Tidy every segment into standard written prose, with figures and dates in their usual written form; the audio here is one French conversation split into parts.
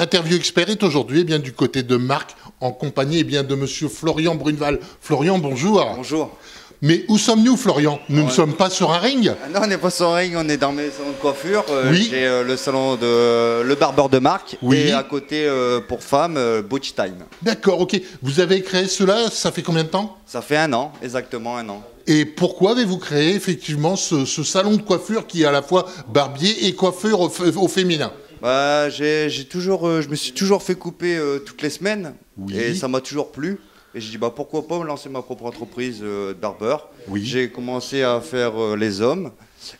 Interview Expert est aujourd'hui eh bien du côté de Marc, en compagnie eh bien de monsieur Florian Bruneval. Florian, bonjour. Bonjour. Mais où sommes-nous, Florian? Nous ne sommes pas sur un ring? Non, on n'est pas sur un ring, on est dans mes salons de coiffure. Oui. J'ai le salon de le barbeur de Marc. Oui. Et à côté, pour femmes, Butch Time. D'accord, ok. Vous avez créé cela, ça fait combien de temps? Ça fait 1 an, exactement 1 an. Et pourquoi avez-vous créé effectivement ce salon de coiffure qui est à la fois barbier et coiffeur au féminin? Bah, je me suis toujours fait couper toutes les semaines. Oui. Et ça m'a toujours plu. Et j'ai dit bah, pourquoi pas me lancer ma propre entreprise de barbeur. Oui. J'ai commencé à faire les hommes.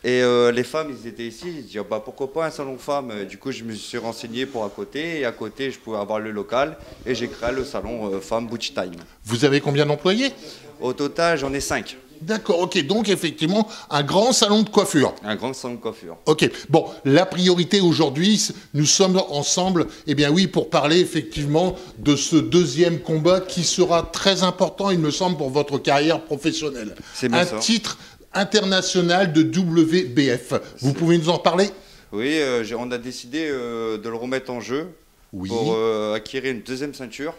Et les femmes, ils étaient ici. J'ai dit bah, pourquoi pas un salon femmes. Du coup, je me suis renseigné pour à côté. Et à côté, je pouvais avoir le local. Et j'ai créé le salon femmes Butch Time. Vous avez combien d'employés? Au total, j'en ai 5. D'accord, ok. Donc effectivement, un grand salon de coiffure. Un grand salon de coiffure. Ok, bon, la priorité aujourd'hui, nous sommes ensemble, eh bien oui, pour parler effectivement de ce deuxième combat qui sera très important, il me semble, pour votre carrière professionnelle. C'est bien un ça. titre international de WBF. Vous pouvez nous en parler? Oui, on a décidé de le remettre en jeu Oui. pour acquérir une deuxième ceinture.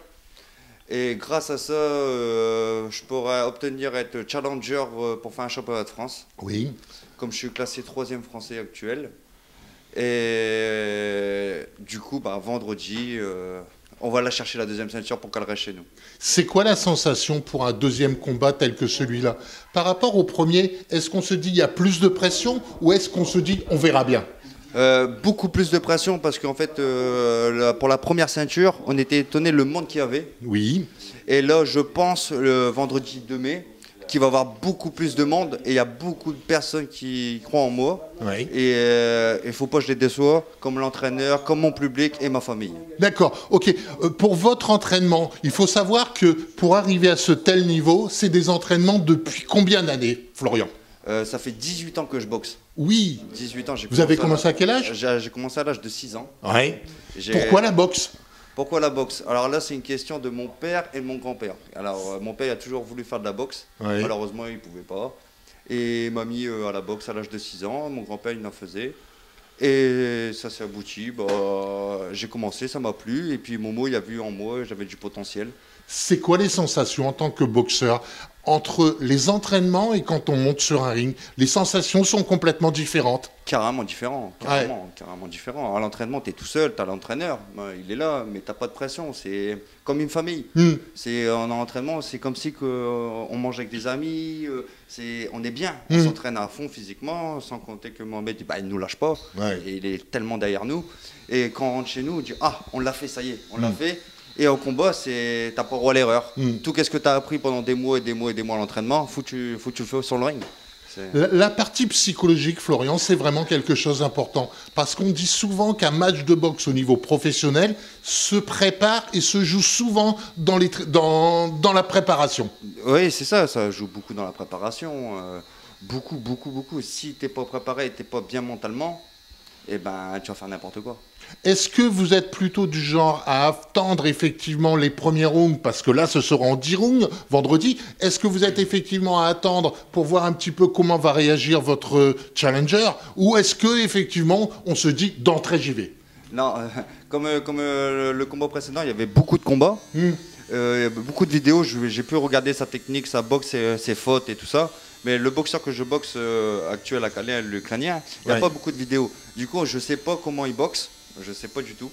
Et grâce à ça, je pourrais obtenir être challenger pour faire un championnat de France. Oui. Comme je suis classé 3e français actuel. Et du coup, bah, vendredi, on va la chercher la deuxième ceinture pour qu'elle reste chez nous. C'est quoi la sensation pour un deuxième combat tel que celui-là? Par rapport au premier, est-ce qu'on se dit il y a plus de pression ou est-ce qu'on se dit on verra bien? Beaucoup plus de pression parce qu'en fait, pour la première ceinture, on était étonné le monde qu'il y avait. Oui. Et là, je pense, le vendredi 2 mai, qu'il va y avoir beaucoup plus de monde et il y a beaucoup de personnes qui croient en moi. Oui. Et il ne faut pas que je les déçois, comme l'entraîneur, comme mon public et ma famille. D'accord, ok. Pour votre entraînement, il faut savoir que pour arriver à ce tel niveau, c'est des entraînements depuis combien d'années, Florian? Ça fait 18 ans que je boxe. Oui. 18 ans, Vous avez commencé à quel âge? J'ai commencé à l'âge de 6 ans. Oui. Pourquoi la boxe? Pourquoi la boxe? Alors là, c'est une question de mon père et de mon grand-père. Alors, mon père a toujours voulu faire de la boxe. Oui. Malheureusement, il ne pouvait pas. Et il m'a mis à la boxe à l'âge de 6 ans. Mon grand-père, il en faisait. Et ça s'est abouti. Bah, j'ai commencé, ça m'a plu. Et puis, Momo, il a vu en moi, j'avais du potentiel. C'est quoi les sensations en tant que boxeur entre les entraînements et quand on monte sur un ring? Les sensations sont complètement différentes. Carrément différent, carrément différent. À l'entraînement, tu es tout seul, tu as l'entraîneur, il est là, mais tu n'as pas de pression. C'est comme une famille. En entraînement, c'est comme si on mange avec des amis, on est bien, on s'entraîne à fond physiquement, sans compter que Mohamed, bah, il ne nous lâche pas, et il est tellement derrière nous. Et quand on rentre chez nous, on dit « Ah, on l'a fait, ça y est, on l'a fait ». Et au combat, t'as pas le droit à l'erreur. Tout ce que tu as appris pendant des mois et des mois et des mois à l'entraînement, faut que tu le fais sur le ring. La partie psychologique, Florian, c'est vraiment quelque chose d'important. Parce qu'on dit souvent qu'un match de boxe au niveau professionnel se prépare et se joue souvent dans la préparation. Oui, c'est ça, ça joue beaucoup dans la préparation. Beaucoup. Si t'es pas préparé et t'es pas bien mentalement, eh ben, tu vas faire n'importe quoi. Est-ce que vous êtes plutôt du genre à attendre effectivement les premiers rounds, parce que là ce sera en 10 rounds vendredi? Est-ce que vous êtes effectivement à attendre pour voir un petit peu comment va réagir votre challenger? Ou est-ce que effectivement on se dit d'entrée j'y vais? Non, comme le combat précédent, il y avait beaucoup de combats, beaucoup de vidéos, j'ai pu regarder sa technique, sa boxe, ses fautes et tout ça. Mais le boxeur que je boxe actuel à Calais, l'Ukrainien, il n'y a pas beaucoup de vidéos. Du coup, je ne sais pas comment il boxe. Je ne sais pas du tout.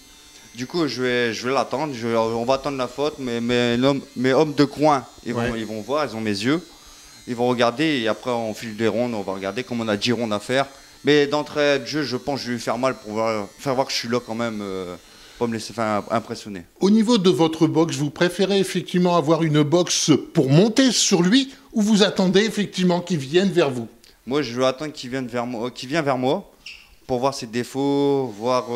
Du coup, je vais l'attendre. On va attendre la faute. Mes hommes de coin, ils vont voir, ils ont mes yeux. Ils vont regarder et après, on file des rondes. On va regarder comme on a 10 rondes à faire. Mais d'entrée de jeu, je pense que je vais lui faire mal pour faire voir que je suis là quand même. Pas me laisser faire impressionner. Au niveau de votre boxe, vous préférez effectivement avoir une boxe pour monter sur lui ou vous attendez effectivement qu'il vienne vers vous? Moi, je veux attendre qu'il vienne vers moi, pour voir ses défauts, voir...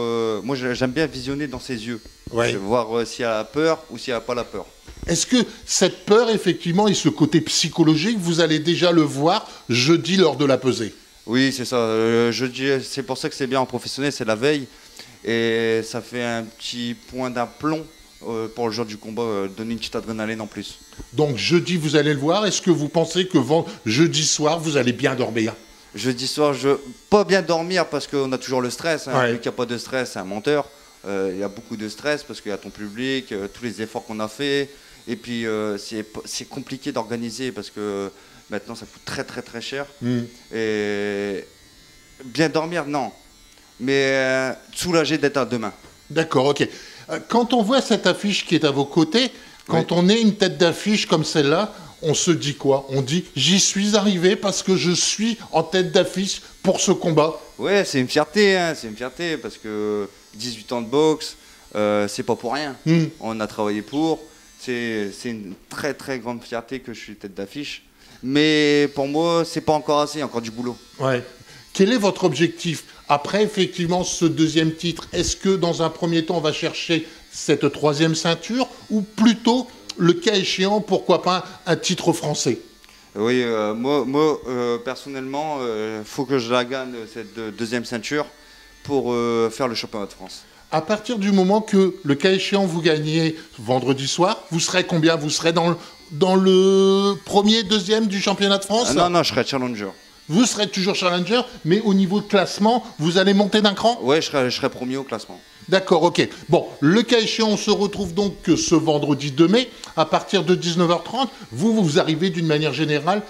moi, j'aime bien visionner dans ses yeux. Voir s'il a la peur ou s'il n'a pas la peur. Est-ce que cette peur, effectivement, et ce côté psychologique, vous allez déjà le voir jeudi lors de la pesée? Oui, c'est ça. Jeudi, c'est pour ça que c'est bien en professionnel, c'est la veille. Et ça fait un petit point d'aplomb pour le jour du combat, donner une petite adrénaline en plus. Donc jeudi, vous allez le voir. Est-ce que vous pensez que jeudi soir, vous allez bien dormir? Jeudi soir, pas bien dormir parce qu'on a toujours le stress. Lui qui n'a pas de stress, c'est un menteur. Il y a beaucoup de stress parce qu'il y a ton public, tous les efforts qu'on a fait. Et puis, c'est compliqué d'organiser parce que maintenant, ça coûte très, très, très cher. Et bien dormir, non. Mais soulagé d'être à demain. D'accord, ok. Quand on voit cette affiche qui est à vos côtés, quand on est une tête d'affiche comme celle-là, on se dit quoi? On dit « j'y suis arrivé parce que je suis en tête d'affiche pour ce combat ». Ouais, c'est une fierté, hein, c'est une fierté parce que 18 ans de boxe, c'est pas pour rien. On a travaillé pour. C'est une très très grande fierté que je suis tête d'affiche. Mais pour moi, c'est pas encore assez, il y a encore du boulot. Ouais. Quel est votre objectif après effectivement ce deuxième titre? Est-ce que dans un premier temps on va chercher cette troisième ceinture ou plutôt, le cas échéant, pourquoi pas un titre français? Oui, moi personnellement, faut que je la gagne cette deuxième ceinture pour faire le championnat de France. À partir du moment que, le cas échéant, vous gagnez vendredi soir, vous serez combien? Vous serez dans le premier, deuxième du championnat de France? Non, je serai challenger. Vous serez toujours challenger, mais au niveau de classement, vous allez monter d'un cran? Oui, je serai premier au classement. D'accord, ok. Bon, le cas échéant, on se retrouve donc ce vendredi 2 mai, à partir de 19h30. Vous arrivez d'une manière générale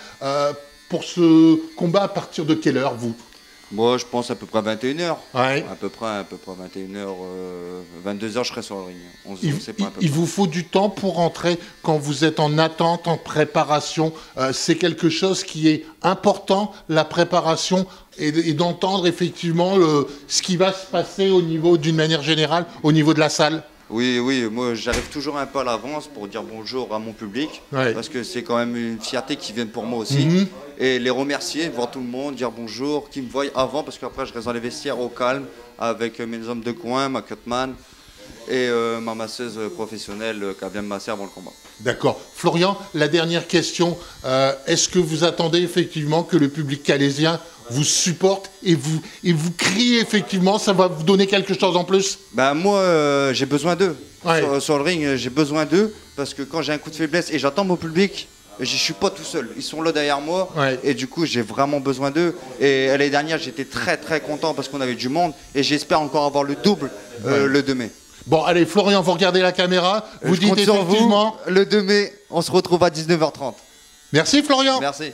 pour ce combat à partir de quelle heure, vous? Moi, je pense à peu près 21h. Ouais. À peu près 21h, 22h, je serai sur le ring. Il vous faut du temps pour rentrer quand vous êtes en attente, en préparation. C'est quelque chose qui est important, la préparation, et d'entendre effectivement ce qui va se passer au niveau, d'une manière générale, au niveau de la salle. Oui, moi j'arrive toujours un peu à l'avance pour dire bonjour à mon public, parce que c'est quand même une fierté qui vient pour moi aussi. Et les remercier, voir tout le monde, dire bonjour, qu'ils me voient avant, parce qu'après je reste dans les vestiaires au calme, avec mes hommes de coin, ma cutman et ma masseuse professionnelle qui vient me masser avant le combat. D'accord. Florian, la dernière question, est-ce que vous attendez effectivement que le public calaisien vous supporte et vous crie effectivement, ça va vous donner quelque chose en plus? Ben moi, j'ai besoin d'eux. Sur le ring, j'ai besoin d'eux, parce que quand j'ai un coup de faiblesse et j'attends mon public, je suis pas tout seul. Ils sont là derrière moi, et du coup, j'ai vraiment besoin d'eux. Et l'année dernière, j'étais très très content parce qu'on avait du monde, et j'espère encore avoir le double le 2 mai. Bon, allez, Florian, vous regardez la caméra, vous dites effectivement... Le 2 mai, on se retrouve à 19h30. Merci, Florian. Merci.